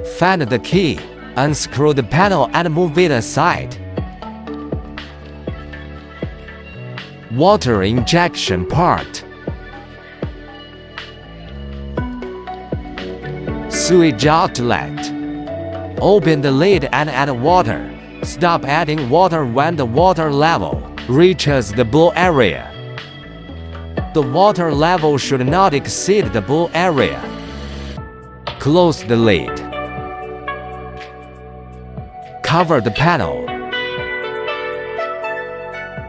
Find the key, unscrew the panel and move it aside. Water injection part. Sewage outlet. Open the lid and add water. Stop adding water when the water level reaches the blue area. The water level should not exceed the blue area. Close the lid. Cover the panel.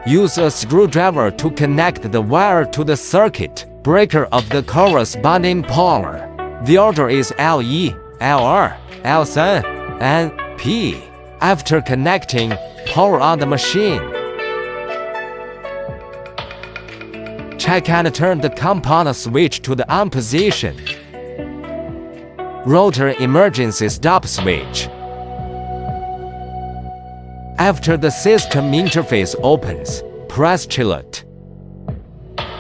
Use a screwdriver to connect the wire to the circuit breaker of the corresponding power. The order is LE, LR, L3, and P. After connecting, power on the machine. Check and turn the compound switch to the on position. Rotor emergency stop switch. After the system interface opens, press chiller.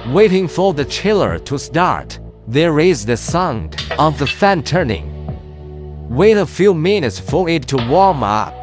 Waiting for the chiller to start, there is the sound of the fan turning. Wait a few minutes for it to warm up.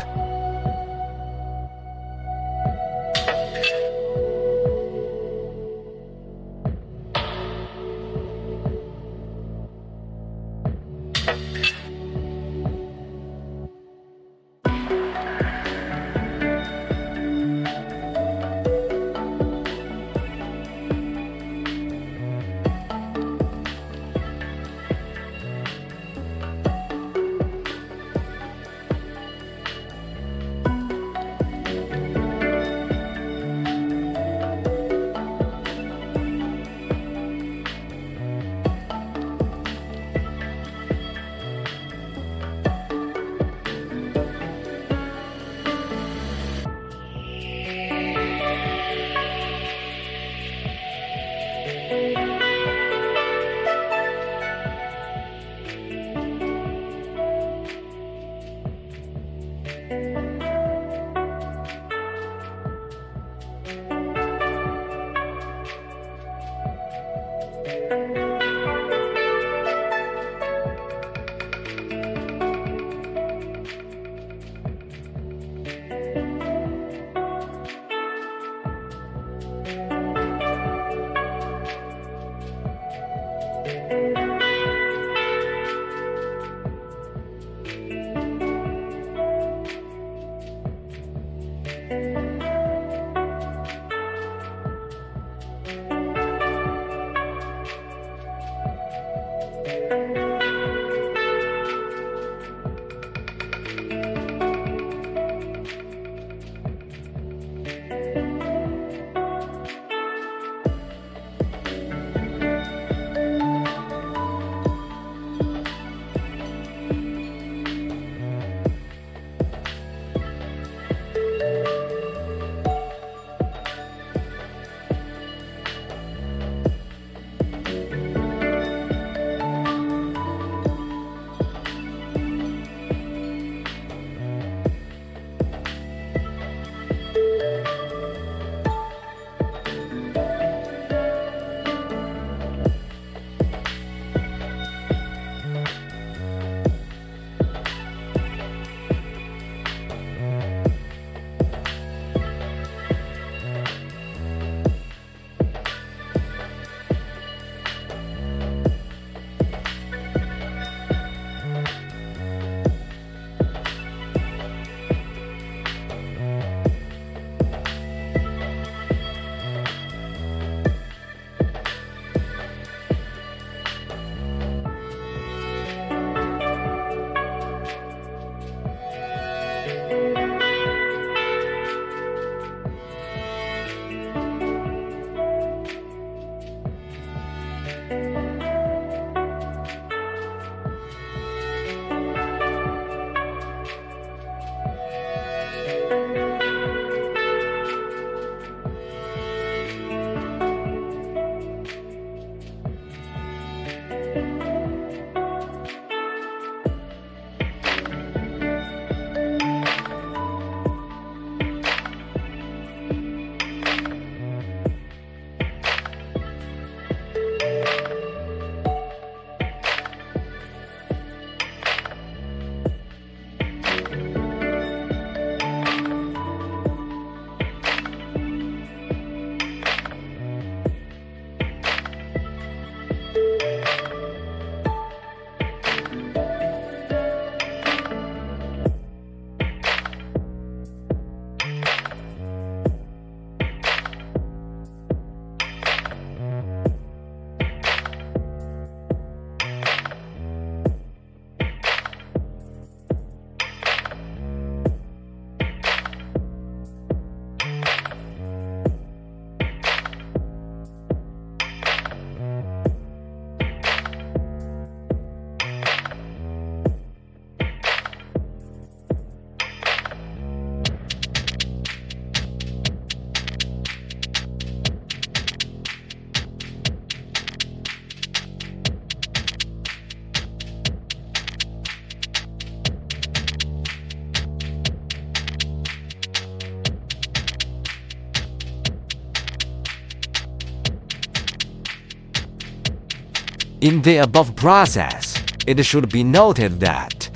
In the above process, it should be noted that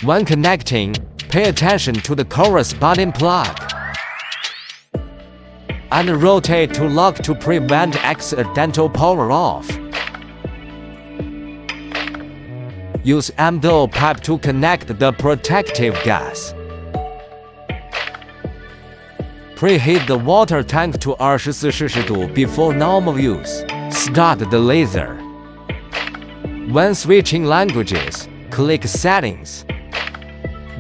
when connecting, pay attention to the corresponding plug and rotate to lock to prevent accidental power off. Use MDO pipe to connect the protective gas. Preheat the water tank to 24°C before normal use. Start the laser. When switching languages, click Settings.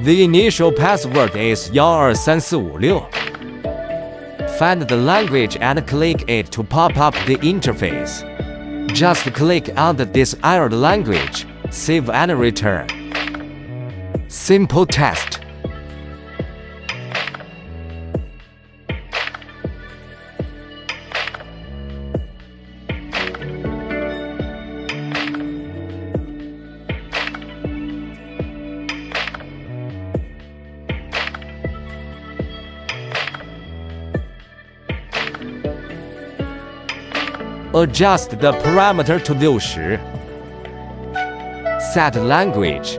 The initial password is 123456. Find the language and click it to pop up the interface. Just click on the desired language, save and return. Simple test. Adjust the parameter to 60. Set language.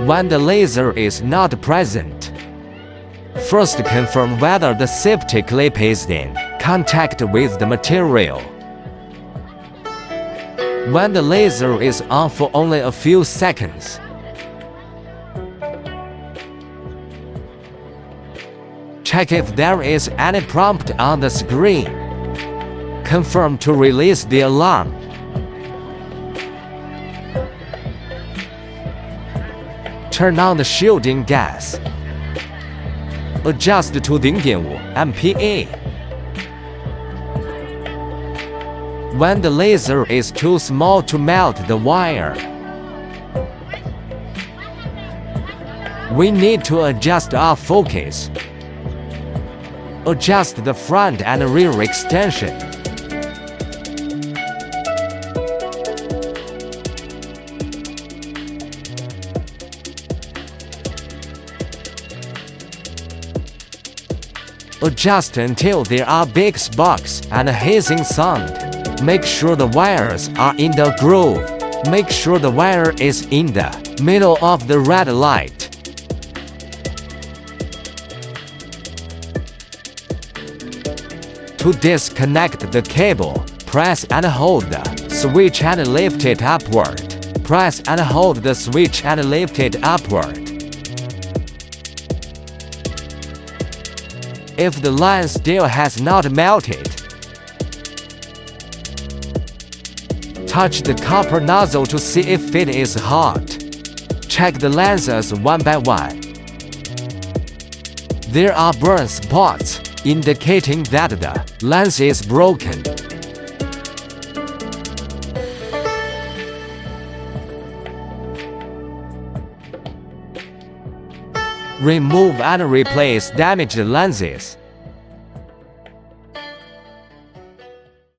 When the laser is not present, first confirm whether the safety clip is in contact with the material. When the laser is on for only a few seconds, check if there is any prompt on the screen. Confirm to release the alarm. Turn on the shielding gas. Adjust to 0.5 MPa. When the laser is too small to melt the wire, we need to adjust our focus. Adjust the front and rear extension. Adjust until there are big sparks and a hissing sound. Make sure the wires are in the groove. Make sure the wire is in the middle of the red light. To disconnect the cable, press and hold the switch and lift it upward. Press and hold the switch and lift it upward. If the line still has not melted, touch the copper nozzle to see if it is hot. Check the lenses one by one. There are burn spots, indicating that the lens is broken. Remove and replace damaged lenses.